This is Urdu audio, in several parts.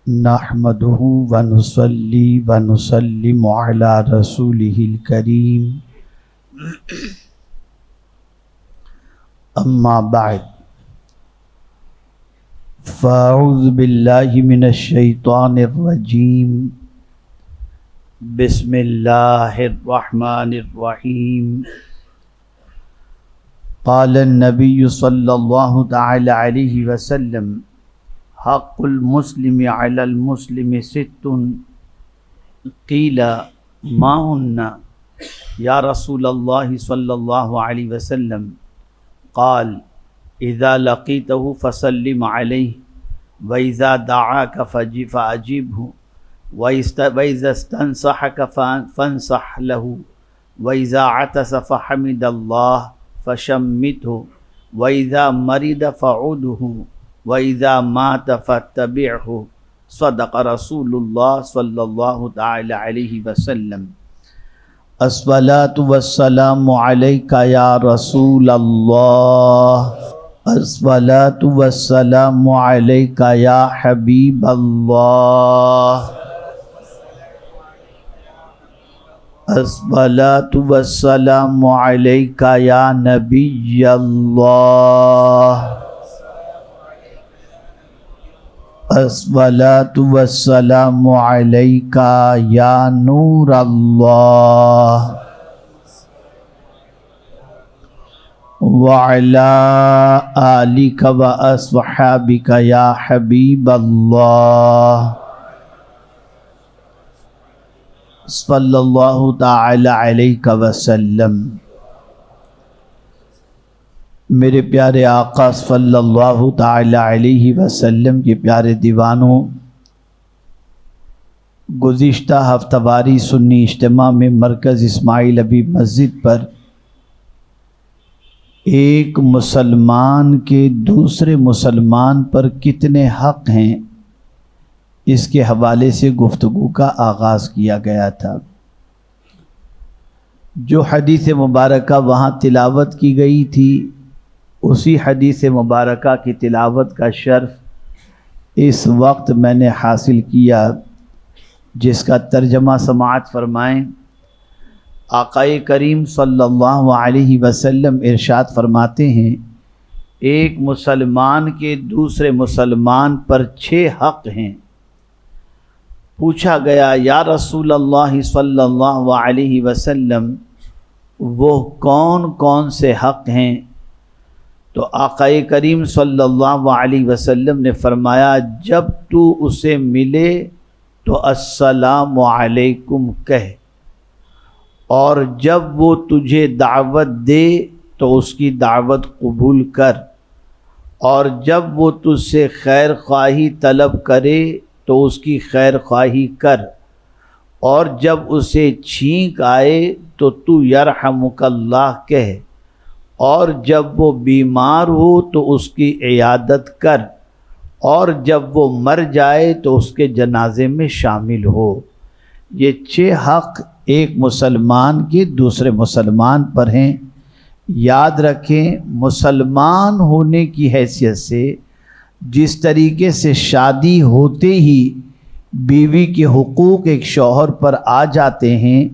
نحمده ونصلي ونسلم على رسوله الكريم اما بعد فاعوذ باللہ من الشیطان الرجیم بسم اللہ الرحمن الرحیم قال النبی صلی اللہ تعالی علیہ وسلم حق المسلم علی المسلم ست قیل ما ہن یا رسول اللہ صلی اللہ علیہ وسلم قال اذا لقیتہ فسلم علیہ واذا دعاک فاجبہ واذا استنصحک فانصح له واذا عطس فحمد اللہ فشمته واذا مرض فعوده وَإِذَا مَاتَ فَاتَّبِعْهُ صدق رسول اللہ صلی اللہ تعالی علیہ وسلم الصلاۃ والسلام علیک یا رسول اللہ الصلاۃ والسلام علیک یا حبیب اللہ الصلاۃ والسلام علیک یا نبی اللہ الصلاۃ والسلام علیک یا نور اللہ وعلی آلک واصحابک یا حبیب اللہ صلی اللہ تعالی علیہ وسلم۔ میرے پیارے آقا صلی اللہ تعالی علیہ وسلم کے پیارے دیوانوں، گزشتہ ہفتہ واری سنی اجتماع میں مرکز اسماعیل حبیب مسجد پر ایک مسلمان کے دوسرے مسلمان پر کتنے حق ہیں اس کے حوالے سے گفتگو کا آغاز کیا گیا تھا۔ جو حدیث مبارکہ وہاں تلاوت کی گئی تھی اسی حدیث مبارکہ کی تلاوت کا شرف اس وقت میں نے حاصل کیا، جس کا ترجمہ سماعت فرمائیں۔ آقا کریم صلی اللہ علیہ وسلم ارشاد فرماتے ہیں، ایک مسلمان کے دوسرے مسلمان پر 6 حق ہیں۔ پوچھا گیا یا رسول اللہ صلی اللہ علیہ وسلم وہ کون کون سے حق ہیں؟ تو آقا کریم صلی اللہ علیہ وسلم نے فرمایا، جب تو اسے ملے تو السلام علیکم کہہ، اور جب وہ تجھے دعوت دے تو اس کی دعوت قبول کر، اور جب وہ تجھ سے خیر خواہی طلب کرے تو اس کی خیر خواہی کر، اور جب اسے چھینک آئے تو یرحمک اللہ کہہ، اور جب وہ بیمار ہو تو اس کی عیادت کر، اور جب وہ مر جائے تو اس کے جنازے میں شامل ہو۔ یہ 6 حق ایک مسلمان کے دوسرے مسلمان پر ہیں۔ یاد رکھیں، مسلمان ہونے کی حیثیت سے جس طریقے سے شادی ہوتے ہی بیوی کے حقوق ایک شوہر پر آ جاتے ہیں،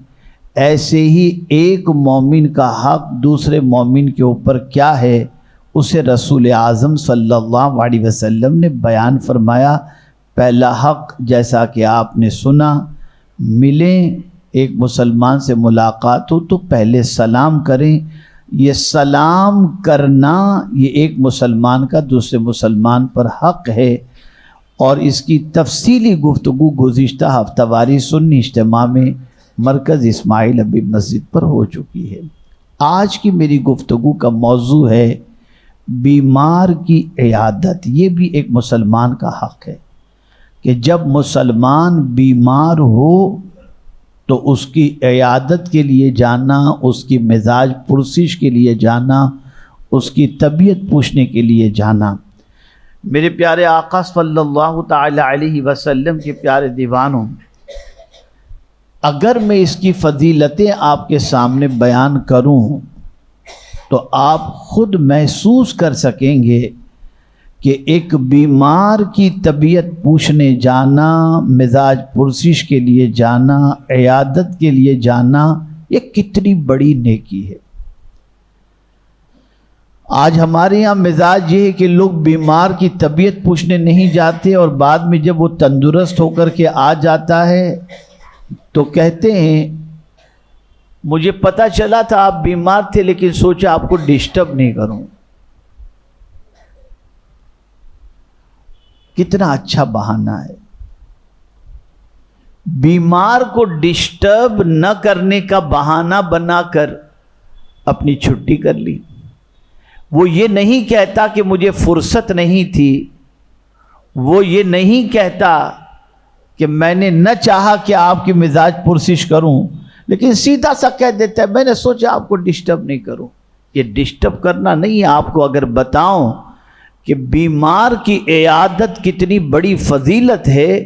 ایسے ہی ایک مومن کا حق دوسرے مومن کے اوپر کیا ہے اسے رسول اعظم صلی اللہ علیہ وسلم نے بیان فرمایا۔ پہلا حق جیسا کہ آپ نے سنا، ملیں، ایک مسلمان سے ملاقات ہو تو پہلے سلام کریں۔ یہ سلام کرنا یہ ایک مسلمان کا دوسرے مسلمان پر حق ہے، اور اس کی تفصیلی گفتگو گزشتہ ہفتہ واری سنی اجتماع میں مرکز اسماعیل حبیب مسجد پر ہو چکی ہے۔ آج کی میری گفتگو کا موضوع ہے بیمار کی عیادت۔ یہ بھی ایک مسلمان کا حق ہے کہ جب مسلمان بیمار ہو تو اس کی عیادت کے لیے جانا، اس کی مزاج پرسش کے لیے جانا، اس کی طبیعت پوچھنے کے لیے جانا۔ میرے پیارے آقا صلی اللہ تعالی علیہ وسلم کے پیارے دیوانوں، اگر میں اس کی فضیلتیں آپ کے سامنے بیان کروں تو آپ خود محسوس کر سکیں گے کہ ایک بیمار کی طبیعت پوچھنے جانا، مزاج پرسش کے لیے جانا، عیادت کے لیے جانا، یہ کتنی بڑی نیکی ہے۔ آج ہمارے یہاں مزاج یہ ہے کہ لوگ بیمار کی طبیعت پوچھنے نہیں جاتے، اور بعد میں جب وہ تندرست ہو کر کے آ جاتا ہے تو کہتے ہیں مجھے پتہ چلا تھا آپ بیمار تھے لیکن سوچا آپ کو ڈسٹرب نہیں کروں۔ کتنا اچھا بہانہ ہے، بیمار کو ڈسٹرب نہ کرنے کا بہانہ بنا کر اپنی چھٹی کر لی۔ وہ یہ نہیں کہتا کہ مجھے فرصت نہیں تھی، وہ یہ نہیں کہتا کہ میں نے نہ چاہا کہ آپ کی مزاج پرسش کروں، لیکن سیدھا سا کہہ دیتا ہے میں نے سوچا آپ کو ڈسٹرب نہیں کروں۔ یہ ڈسٹرب کرنا نہیں ہے۔ آپ کو اگر بتاؤں کہ بیمار کی عیادت کتنی بڑی فضیلت ہے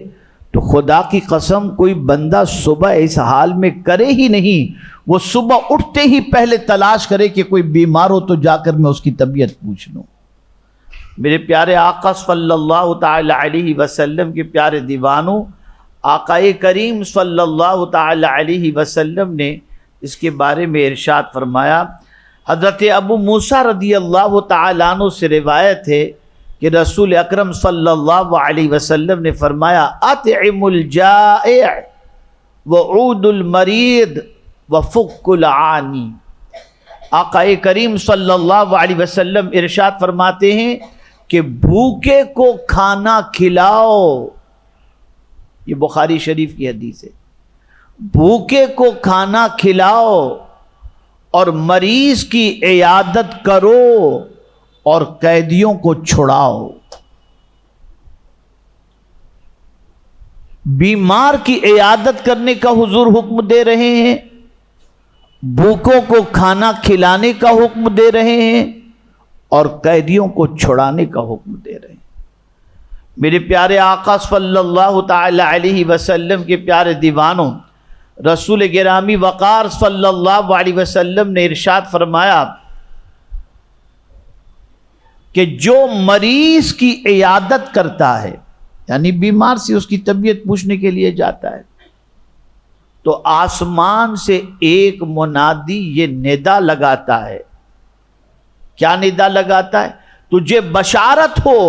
تو خدا کی قسم کوئی بندہ صبح اس حال میں کرے ہی نہیں، وہ صبح اٹھتے ہی پہلے تلاش کرے کہ کوئی بیمار ہو تو جا کر میں اس کی طبیعت پوچھ لوں۔ میرے پیارے آقا صلی اللہ تعالی علیہ وسلم کے پیارے دیوانوں، آقا کریم صلی اللہ تعالی علیہ وسلم نے اس کے بارے میں ارشاد فرمایا۔ حضرت ابو موسیٰ رضی اللہ تعالیٰ عنہ سے روایت ہے کہ رسول اکرم صلی اللہ علیہ وسلم نے فرمایا اطعم الجائع وعود المریض وفک العانی۔ آقا کریم صلی اللہ علیہ وسلم ارشاد فرماتے ہیں کہ بھوکے کو کھانا کھلاؤ، یہ بخاری شریف کی حدیث ہے، بھوکے کو کھانا کھلاؤ اور مریض کی عیادت کرو اور قیدیوں کو چھڑاؤ۔ بیمار کی عیادت کرنے کا حضور حکم دے رہے ہیں، بھوکوں کو کھانا کھلانے کا حکم دے رہے ہیں اور قیدیوں کو چھڑانے کا حکم دے رہے ہیں۔ میرے پیارے آقا صلی اللہ تعالی علیہ وسلم کے پیارے دیوانوں، رسول گرامی وقار صلی اللہ علیہ وسلم نے ارشاد فرمایا کہ جو مریض کی عیادت کرتا ہے، یعنی بیمار سے اس کی طبیعت پوچھنے کے لیے جاتا ہے، تو آسمان سے ایک منادی یہ ندا لگاتا ہے۔ کیا ندا لگاتا ہے؟ تجھے بشارت ہو،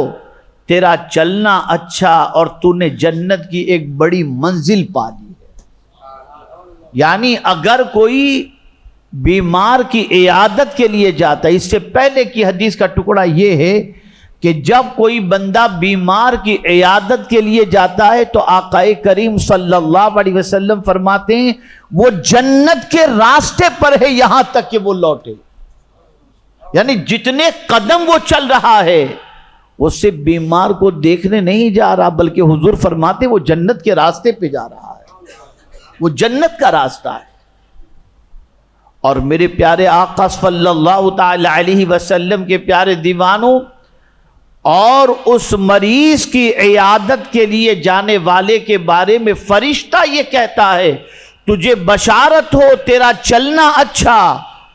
تیرا چلنا اچھا اور تو نے جنت کی ایک بڑی منزل پا لی ہے۔ یعنی اگر کوئی بیمار کی عیادت کے لیے جاتا ہے، اس سے پہلے کی حدیث کا ٹکڑا یہ ہے کہ جب کوئی بندہ بیمار کی عیادت کے لیے جاتا ہے تو آقا کریم صلی اللہ علیہ وسلم فرماتے ہیں وہ جنت کے راستے پر ہے یہاں تک کہ وہ لوٹے۔ یعنی جتنے قدم وہ چل رہا ہے وہ صرف بیمار کو دیکھنے نہیں جا رہا، بلکہ حضور فرماتے وہ جنت کے راستے پہ جا رہا ہے، وہ جنت کا راستہ ہے۔ اور میرے پیارے آقا صلی اللہ تعالی علیہ وسلم کے پیارے دیوانوں، اور اس مریض کی عیادت کے لیے جانے والے کے بارے میں فرشتہ یہ کہتا ہے تجھے بشارت ہو، تیرا چلنا اچھا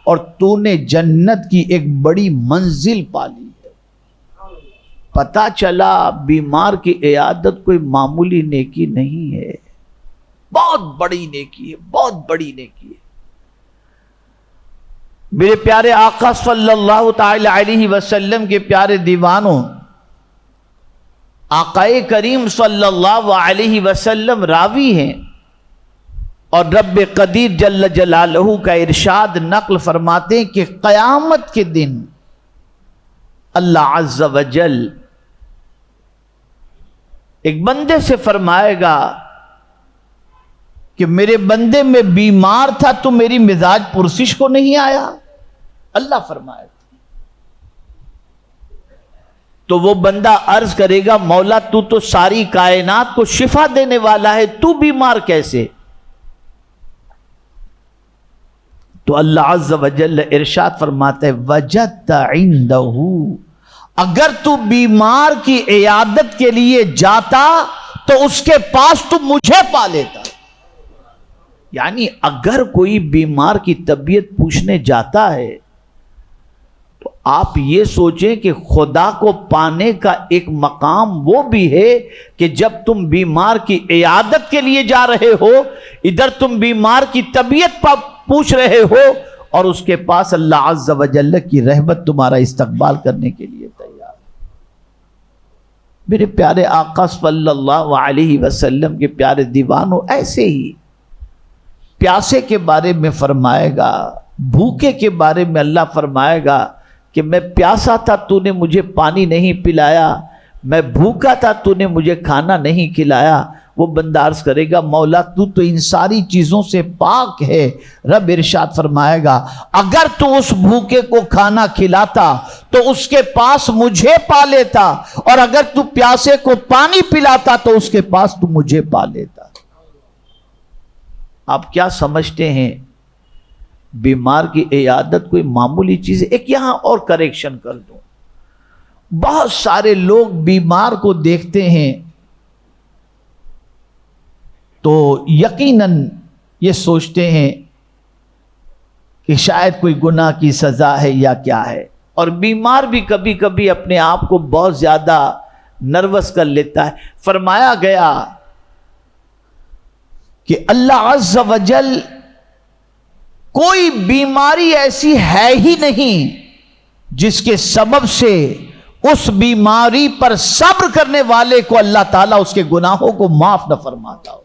اور تو نے جنت کی ایک بڑی منزل پا لی ہے۔ پتہ چلا بیمار کی عیادت کوئی معمولی نیکی نہیں ہے، بہت بڑی نیکی ہے، بہت بڑی نیکی ہے۔ میرے پیارے آقا صلی اللہ تعالی علیہ وسلم کے پیارے دیوانوں، آقا کریم صلی اللہ علیہ وسلم راوی ہیں اور رب قدیر جل جلالہ کا ارشاد نقل فرماتے ہیں کہ قیامت کے دن اللہ عز و جل ایک بندے سے فرمائے گا کہ میرے بندے میں بیمار تھا تو میری مزاج پرسش کو نہیں آیا؟ اللہ فرمائے گا تو وہ بندہ عرض کرے گا مولا تو تو ساری کائنات کو شفا دینے والا ہے، تو بیمار کیسے؟ تو اللہ عز و جل ارشاد فرماتا ہے وجدت عنده، اگر تو بیمار کی عیادت کے لیے جاتا تو اس کے پاس تو مجھے پا لیتا۔ یعنی اگر کوئی بیمار کی طبیعت پوچھنے جاتا ہے تو آپ یہ سوچیں کہ خدا کو پانے کا ایک مقام وہ بھی ہے کہ جب تم بیمار کی عیادت کے لیے جا رہے ہو، ادھر تم بیمار کی طبیعت پوچھ رہے ہو، اور اس کے پاس اللہ عز و جل کی رحمت تمہارا استقبال کرنے کے لیے تیار۔ میرے پیارے آقا صلی اللہ علیہ وسلم کے پیارے دیوانوں، ایسے ہی پیاسے کے بارے میں فرمائے گا، بھوکے کے بارے میں اللہ فرمائے گا کہ میں پیاسا تھا تو نے مجھے پانی نہیں پلایا، میں بھوکا تھا تو نے مجھے کھانا نہیں کھلایا۔ وہ بندہ عرض کرے گا مولا تو ان ساری چیزوں سے پاک ہے۔ رب ارشاد فرمائے گا اگر تو اس بھوکے کو کھانا کھلاتا تو اس کے پاس مجھے پا لیتا، اور اگر تو پیاسے کو پانی پلاتا تو اس کے پاس تو مجھے پا لیتا۔ آپ کیا سمجھتے ہیں بیمار کی عیادت کوئی معمولی چیز ہے؟ ایک یہاں اور کریکشن کر دوں، بہت سارے لوگ بیمار کو دیکھتے ہیں تو یقیناً یہ سوچتے ہیں کہ شاید کوئی گناہ کی سزا ہے یا کیا ہے، اور بیمار بھی کبھی کبھی اپنے آپ کو بہت زیادہ نروس کر لیتا ہے۔ فرمایا گیا کہ اللہ عز و جل کوئی بیماری ایسی ہے ہی نہیں جس کے سبب سے اس بیماری پر صبر کرنے والے کو اللہ تعالیٰ اس کے گناہوں کو معاف نہ فرماتا ہو۔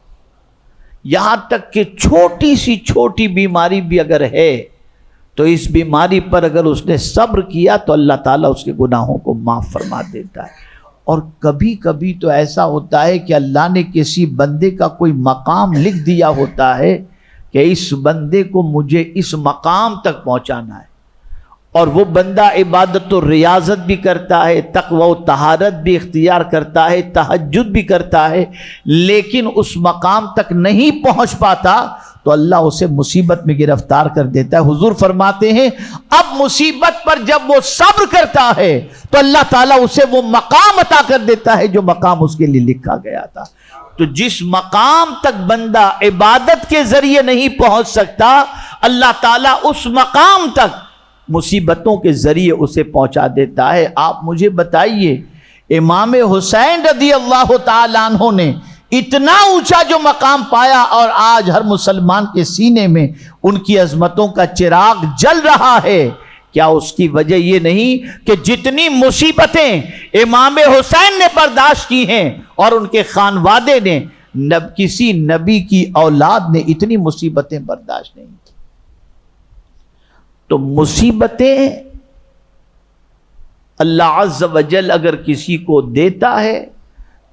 یہاں تک کہ چھوٹی سی چھوٹی بیماری بھی اگر ہے تو اس بیماری پر اگر اس نے صبر کیا تو اللہ تعالیٰ اس کے گناہوں کو معاف فرما دیتا ہے۔ اور کبھی کبھی تو ایسا ہوتا ہے کہ اللہ نے کسی بندے کا کوئی مقام لکھ دیا ہوتا ہے کہ اس بندے کو مجھے اس مقام تک پہنچانا ہے، اور وہ بندہ عبادت و ریاضت بھی کرتا ہے، تقوی و طہارت بھی اختیار کرتا ہے، تہجد بھی کرتا ہے، لیکن اس مقام تک نہیں پہنچ پاتا تو اللہ اسے مصیبت میں گرفتار کر دیتا ہے۔ حضور فرماتے ہیں اب مصیبت پر جب وہ صبر کرتا ہے تو اللہ تعالیٰ اسے وہ مقام عطا کر دیتا ہے جو مقام اس کے لیے لکھا گیا تھا۔ تو جس مقام تک بندہ عبادت کے ذریعے نہیں پہنچ سکتا، اللہ تعالیٰ اس مقام تک مصیبتوں کے ذریعے اسے پہنچا دیتا ہے۔ آپ مجھے بتائیے امام حسین رضی اللہ تعالیٰ عنہ نے اتنا اونچا جو مقام پایا، اور آج ہر مسلمان کے سینے میں ان کی عظمتوں کا چراغ جل رہا ہے، کیا اس کی وجہ یہ نہیں کہ جتنی مصیبتیں امام حسین نے برداشت کی ہیں اور ان کے خانوادے نے، کسی نبی کی اولاد نے اتنی مصیبتیں برداشت نہیں کی۔ تو مصیبتیں اللہ عز و جل اگر کسی کو دیتا ہے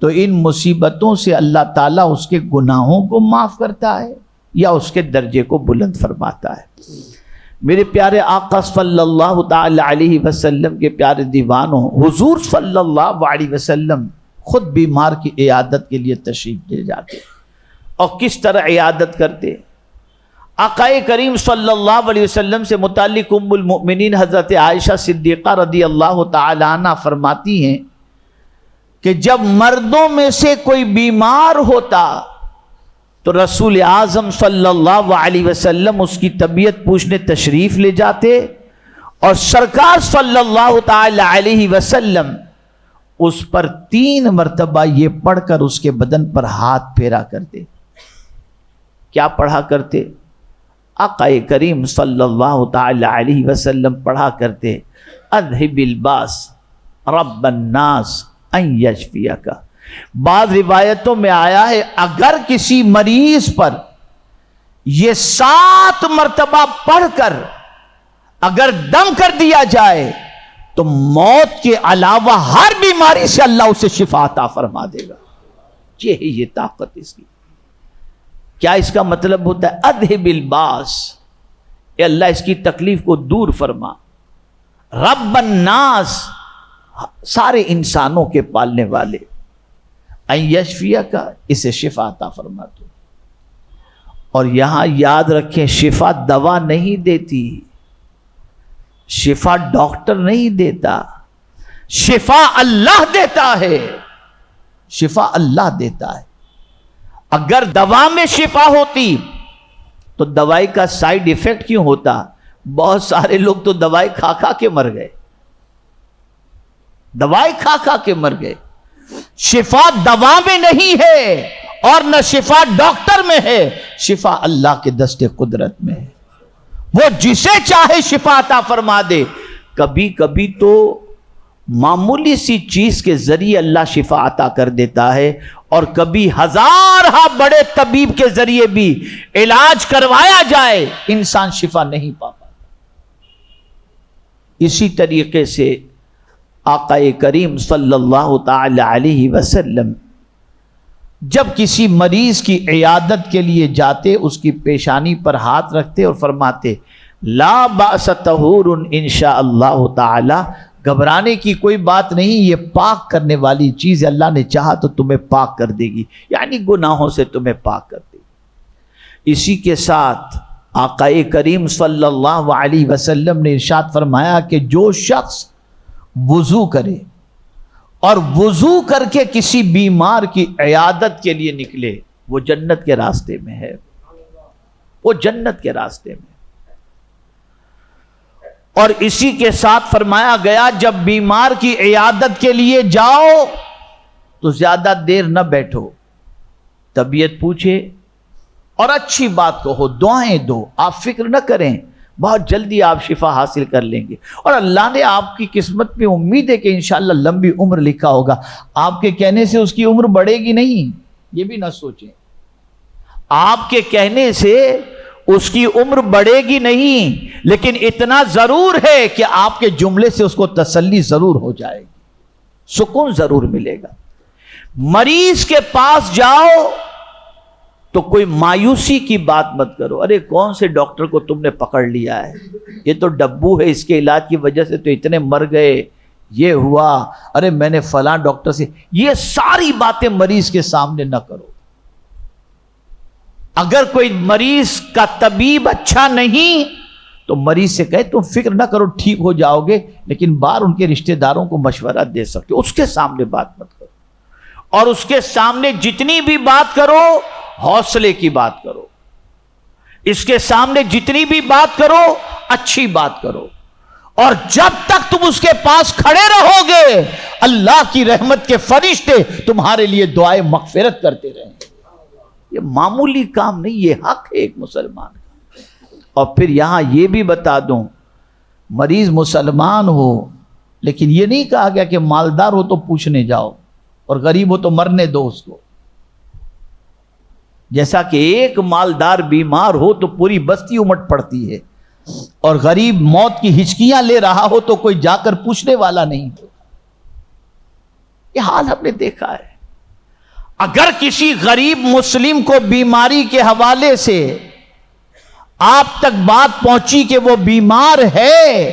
تو ان مصیبتوں سے اللہ تعالیٰ اس کے گناہوں کو معاف کرتا ہے یا اس کے درجے کو بلند فرماتا ہے۔ میرے پیارے آقا صلی اللہ تعالی علیہ وسلم کے پیارے دیوانوں، حضور صلی اللہ علیہ وسلم خود بیمار کی عیادت کے لیے تشریف لے جاتے، اور کس طرح عیادت کرتے۔ آقا کریم صلی اللہ علیہ وسلم سے متعلق ام المؤمنین حضرت عائشہ صدیقہ رضی اللہ تعالی عنہ فرماتی ہیں کہ جب مردوں میں سے کوئی بیمار ہوتا تو رسول اعظم صلی اللہ علیہ وسلم اس کی طبیعت پوچھنے تشریف لے جاتے، اور سرکار صلی اللہ تعالی علیہ وسلم اس پر 3 مرتبہ یہ پڑھ کر اس کے بدن پر ہاتھ پھیرا کرتے۔ کیا پڑھا کرتے؟ آقا کریم صلی اللہ تعالی علیہ وسلم پڑھا کرتے اذھب الباس رب الناس ان یشفیک۔ بعض روایتوں میں آیا ہے اگر کسی مریض پر یہ 7 مرتبہ پڑھ کر اگر دم کر دیا جائے تو موت کے علاوہ ہر بیماری سے اللہ اسے شفا عطا فرما دے گا۔ یہ طاقت اس کی۔ کیا اس کا مطلب ہوتا ہے؟ اذھب الباس، اے اللہ اس کی تکلیف کو دور فرما، رب الناس، سارے انسانوں کے پالنے والے، ان یشفیک، اسے شفا عطا فرما دو۔ اور یہاں یاد رکھیں شفا دوا نہیں دیتی، شفا ڈاکٹر نہیں دیتا، شفا اللہ دیتا ہے، شفا اللہ دیتا ہے۔ اگر دوا میں شفا ہوتی تو دوائی کا سائیڈ ایفیکٹ کیوں ہوتا؟ بہت سارے لوگ تو دوائی کھا کھا کے مر گئے۔ دوائی کھا کھا کے مر گئے. شفا دوا میں نہیں ہے اور نہ شفا ڈاکٹر میں ہے، شفا اللہ کے دست قدرت میں ہے. وہ جسے چاہے شفا عطا فرما دے. کبھی کبھی تو معمولی سی چیز کے ذریعے اللہ شفا عطا کر دیتا ہے، اور کبھی ہزارہ بڑے طبیب کے ذریعے بھی علاج کروایا جائے انسان شفا نہیں پا پاتا. اسی طریقے سے آقا کریم صلی اللہ تعالی علیہ وسلم جب کسی مریض کی عیادت کے لیے جاتے، اس کی پیشانی پر ہاتھ رکھتے اور فرماتے لا بأس طہور انشاء اللہ تعالی، گھبرانے کی کوئی بات نہیں، یہ پاک کرنے والی چیز ہے، اللہ نے چاہا تو تمہیں پاک کر دے گی، یعنی گناہوں سے تمہیں پاک کر دے گی. اسی کے ساتھ آقا کریم صلی اللہ علیہ وسلم نے ارشاد فرمایا کہ جو شخص وضو کرے اور وضو کر کے کسی بیمار کی عیادت کے لیے نکلے، وہ جنت کے راستے میں ہے، وہ جنت کے راستے میں. اور اسی کے ساتھ فرمایا گیا جب بیمار کی عیادت کے لیے جاؤ تو زیادہ دیر نہ بیٹھو، طبیعت پوچھے اور اچھی بات کہو، دعائیں دو، آپ فکر نہ کریں، بہت جلدی آپ شفا حاصل کر لیں گے. اور اللہ نے آپ کی قسمت پہ امید ہے کہ انشاءاللہ لمبی عمر لکھا ہوگا. آپ کے کہنے سے اس کی عمر بڑھے گی نہیں، یہ بھی نہ سوچیں. آپ کے کہنے سے اس کی عمر بڑھے گی نہیں، لیکن اتنا ضرور ہے کہ آپ کے جملے سے اس کو تسلی ضرور ہو جائے گی، سکون ضرور ملے گا. مریض کے پاس جاؤ تو کوئی مایوسی کی بات مت کرو، ارے کون سے ڈاکٹر کو تم نے پکڑ لیا ہے، یہ تو ڈبو ہے، اس کے علاج کی وجہ سے تو اتنے مر گئے، یہ ہوا، ارے میں نے فلاں ڈاکٹر سے، یہ ساری باتیں مریض کے سامنے نہ کرو. اگر کوئی مریض کا طبیب اچھا نہیں تو مریض سے کہے تم فکر نہ کرو، ٹھیک ہو جاؤ گے، لیکن باہر ان کے رشتہ داروں کو مشورہ دے سکتے ہو، اس کے سامنے بات مت کرو. اور اس کے سامنے جتنی بھی بات کرو حوصلے کی بات کرو، اس کے سامنے جتنی بھی بات کرو اچھی بات کرو. اور جب تک تم اس کے پاس کھڑے رہو گے اللہ کی رحمت کے فرشتے تمہارے لیے دعائیں مغفرت کرتے رہیں گے. یہ معمولی کام نہیں، یہ حق ہے ایک مسلمان کا. اور پھر یہاں یہ بھی بتا دوں، مریض مسلمان ہو لیکن یہ نہیں کہا گیا کہ مالدار ہو تو پوچھنے جاؤ اور غریب ہو تو مرنے دو اس کو. جیسا کہ ایک مالدار بیمار ہو تو پوری بستی امٹ پڑتی ہے، اور غریب موت کی ہچکیاں لے رہا ہو تو کوئی جا کر پوچھنے والا نہیں ہو. یہ حال ہم نے دیکھا ہے. اگر کسی غریب مسلم کو بیماری کے حوالے سے آپ تک بات پہنچی کہ وہ بیمار ہے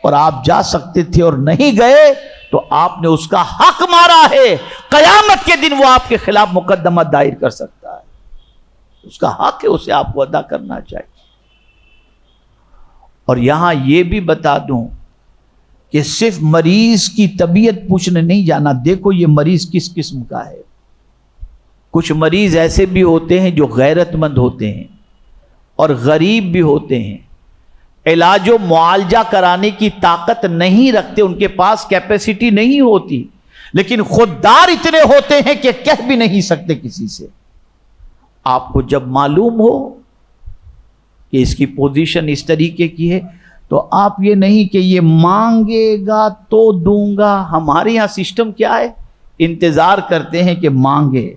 اور آپ جا سکتے تھے اور نہیں گئے تو آپ نے اس کا حق مارا ہے. قیامت کے دن وہ آپ کے خلاف مقدمہ دائر کر سکتا ہے، اس کا حق ہے، اسے آپ کو ادا کرنا چاہیے. اور یہاں یہ بھی بتا دوں کہ صرف مریض کی طبیعت پوچھنے نہیں جانا، دیکھو یہ مریض کس قسم کا ہے. کچھ مریض ایسے بھی ہوتے ہیں جو غیرت مند ہوتے ہیں اور غریب بھی ہوتے ہیں، علاج و معالجہ کرانے کی طاقت نہیں رکھتے، ان کے پاس کیپیسٹی نہیں ہوتی، لیکن خوددار اتنے ہوتے ہیں کہ کہہ بھی نہیں سکتے کسی سے. آپ کو جب معلوم ہو کہ اس کی پوزیشن اس طریقے کی ہے تو آپ یہ نہیں کہ یہ مانگے گا تو دوں گا. ہمارے یہاں سسٹم کیا ہے، انتظار کرتے ہیں کہ مانگے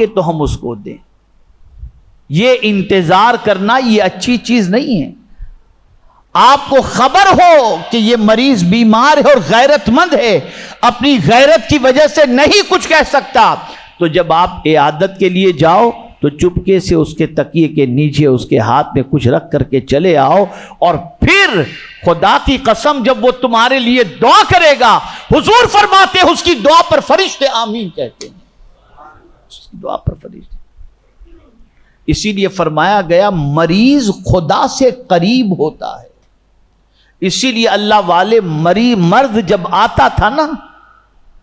تو ہم اس کو دیں. یہ انتظار کرنا یہ اچھی چیز نہیں ہے. آپ کو خبر ہو کہ یہ مریض بیمار ہے اور غیرت مند ہے، اپنی غیرت کی وجہ سے نہیں کچھ کہہ سکتا، تو جب آپ عیادت کے لیے جاؤ تو چپکے سے اس کے تکیے کے نیچے اس کے ہاتھ میں کچھ رکھ کر کے چلے آؤ. اور پھر خدا کی قسم جب وہ تمہارے لیے دعا کرے گا، حضور فرماتے ہیں اس کی دعا پر فرشتے آمین کہتے ہیں، اس کی دعا پر فرشتے. اسی لیے فرمایا گیا مریض خدا سے قریب ہوتا ہے. اسی لیے اللہ والے مرض جب آتا تھا نا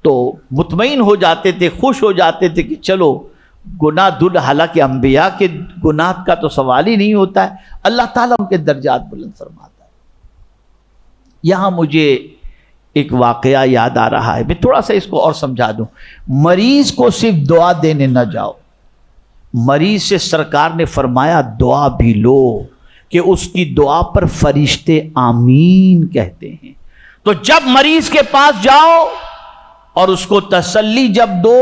تو مطمئن ہو جاتے تھے، خوش ہو جاتے تھے کہ چلو گناہ دل، حالانکہ انبیاء کے گناہ کا تو سوال ہی نہیں ہوتا ہے، اللہ تعالیٰ ان کے درجات بلند فرماتا ہے. یہاں مجھے ایک واقعہ یاد آ رہا ہے، میں تھوڑا سا اس کو اور سمجھا دوں۔ مریض کو صرف دعا دینے نہ جاؤ، مریض سے سرکار نے فرمایا دعا بھی لو، کہ اس کی دعا پر فرشتے آمین کہتے ہیں۔ تو جب مریض کے پاس جاؤ اور اس کو تسلی جب دو،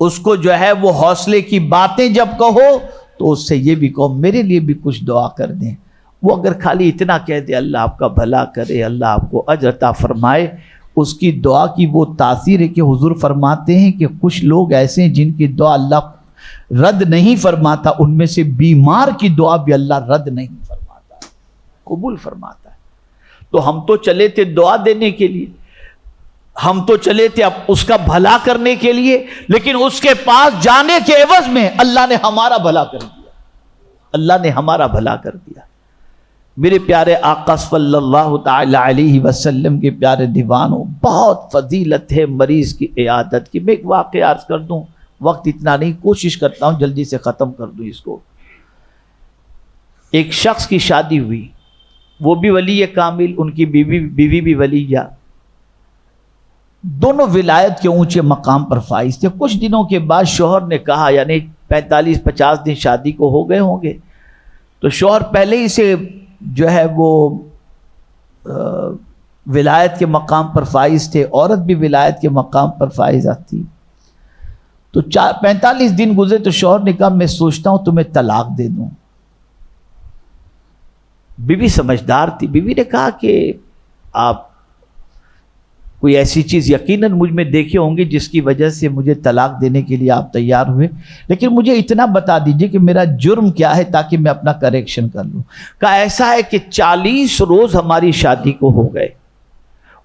اس کو جو ہے وہ حوصلے کی باتیں جب کہو، تو اس سے یہ بھی کہو میرے لیے بھی کچھ دعا کر دیں۔ وہ اگر خالی اتنا کہہ دے اللہ آپ کا بھلا کرے، اللہ آپ کو اجر عطا فرمائے، اس کی دعا کی وہ تاثیر ہے کہ حضور فرماتے ہیں کہ کچھ لوگ ایسے ہیں جن کی دعا اللہ رد نہیں فرماتا، ان میں سے بیمار کی دعا بھی اللہ رد نہیں فرماتا، قبول فرماتا ہے۔ تو ہم تو چلے تھے دعا دینے کے لیے، ہم تو چلے تھے اب اس کا بھلا کرنے کے لیے، لیکن اس کے پاس جانے کے عوض میں اللہ نے ہمارا بھلا کر دیا، اللہ نے ہمارا بھلا کر دیا۔ میرے پیارے آقا صلی اللہ تعالی علیہ وسلم کے پیارے دیوانوں، بہت فضیلت ہے مریض کی عیادت کی۔ میں ایک واقعہ عرض کر دوں، وقت اتنا نہیں، کوشش کرتا ہوں جلدی سے ختم کر دوں اس کو۔ ایک شخص کی شادی ہوئی، وہ بھی ولی کامل، ان کی بیوی بھی ولیہ، دونوں ولایت کے اونچے مقام پر فائز تھے۔ کچھ دنوں کے بعد شوہر نے کہا، یعنی 45-50 دن شادی کو ہو گئے ہوں گے، تو شوہر پہلے ہی سے جو ہے وہ ولایت کے مقام پر فائز تھے، عورت بھی ولایت کے مقام پر فائزہ تھی۔ تو 45 دن گزرے تو شوہر نے کہا میں سوچتا ہوں تمہیں طلاق دے دوں۔ بیوی سمجھدار تھی، بیوی نے کہا کہ آپ کوئی ایسی چیز یقیناً مجھ میں دیکھے ہوں گے جس کی وجہ سے مجھے طلاق دینے کے لیے آپ تیار ہوئے، لیکن مجھے اتنا بتا دیجئے کہ میرا جرم کیا ہے تاکہ میں اپنا کریکشن کر لوں۔ کہا ایسا ہے کہ 40 روز ہماری شادی کو ہو گئے،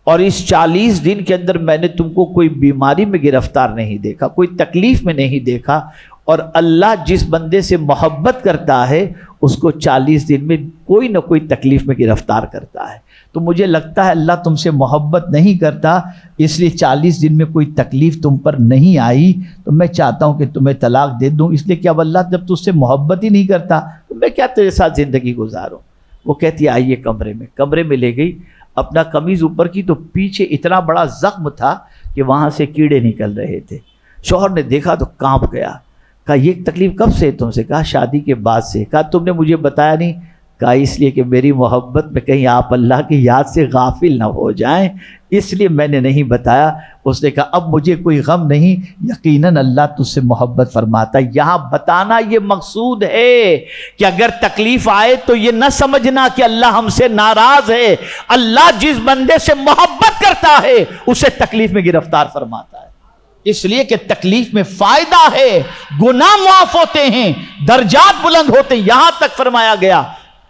اور اس 40 دن کے اندر میں نے تم کو کوئی بیماری میں گرفتار نہیں دیکھا، کوئی تکلیف میں نہیں دیکھا، اور اللہ جس بندے سے محبت کرتا ہے اس کو 40 دن میں کوئی نہ کوئی تکلیف میں گرفتار کرتا ہے۔ تو مجھے لگتا ہے اللہ تم سے محبت نہیں کرتا، اس لیے 40 دن میں کوئی تکلیف تم پر نہیں آئی، تو میں چاہتا ہوں کہ تمہیں طلاق دے دوں، اس لیے کہ اب اللہ جب تجھ سے محبت ہی نہیں کرتا تو میں کیا تیرے ساتھ زندگی گزاروں۔ وہ کہتی آئیے کمرے میں لے گئی، اپنا قمیض اوپر کی تو پیچھے اتنا بڑا زخم تھا کہ وہاں سے کیڑے نکل رہے تھے۔ شوہر نے دیکھا تو کانپ گیا، کہا یہ تکلیف کب سے تم سے؟ کہا شادی کے بعد سے۔ کہا تم نے مجھے بتایا نہیں؟ کہا اس لیے کہ میری محبت میں کہیں آپ اللہ کی یاد سے غافل نہ ہو جائیں، اس لیے میں نے نہیں بتایا۔ اس نے کہا اب مجھے کوئی غم نہیں، یقیناً اللہ تجھ سے محبت فرماتا ہے۔ یہاں بتانا یہ مقصود ہے کہ اگر تکلیف آئے تو یہ نہ سمجھنا کہ اللہ ہم سے ناراض ہے، اللہ جس بندے سے محبت کرتا ہے اسے تکلیف میں گرفتار فرماتا ہے، اس لیے کہ تکلیف میں فائدہ ہے، گناہ معاف ہوتے ہیں، درجات بلند ہوتے ہیں۔ یہاں تک فرمایا گیا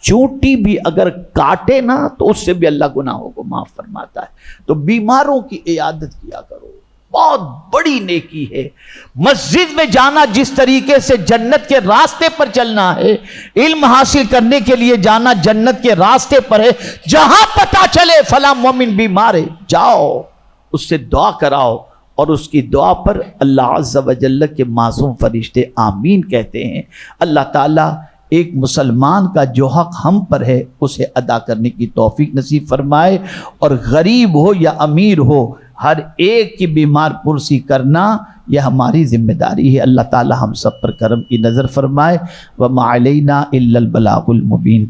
چونٹی بھی اگر کاٹے نا تو اس سے بھی اللہ گناہوں کو معاف فرماتا ہے۔ تو بیماروں کی عیادت کیا کرو، بہت بڑی نیکی ہے۔ مسجد میں جانا جس طریقے سے جنت کے راستے پر چلنا ہے، علم حاصل کرنے کے لیے جانا جنت کے راستے پر ہے۔ جہاں پتہ چلے فلاں مومن بیمار ہے، جاؤ اس سے دعا کراؤ، اور اس کی دعا پر اللہ عز و جل کے معصوم فرشتے آمین کہتے ہیں۔ اللہ تعالیٰ ایک مسلمان کا جو حق ہم پر ہے اسے ادا کرنے کی توفیق نصیب فرمائے، اور غریب ہو یا امیر ہو ہر ایک کی بیمار پرسی کرنا یہ ہماری ذمہ داری ہے۔ اللہ تعالیٰ ہم سب پر کرم کی نظر فرمائے۔ وما علینا الا البلاغ المبین۔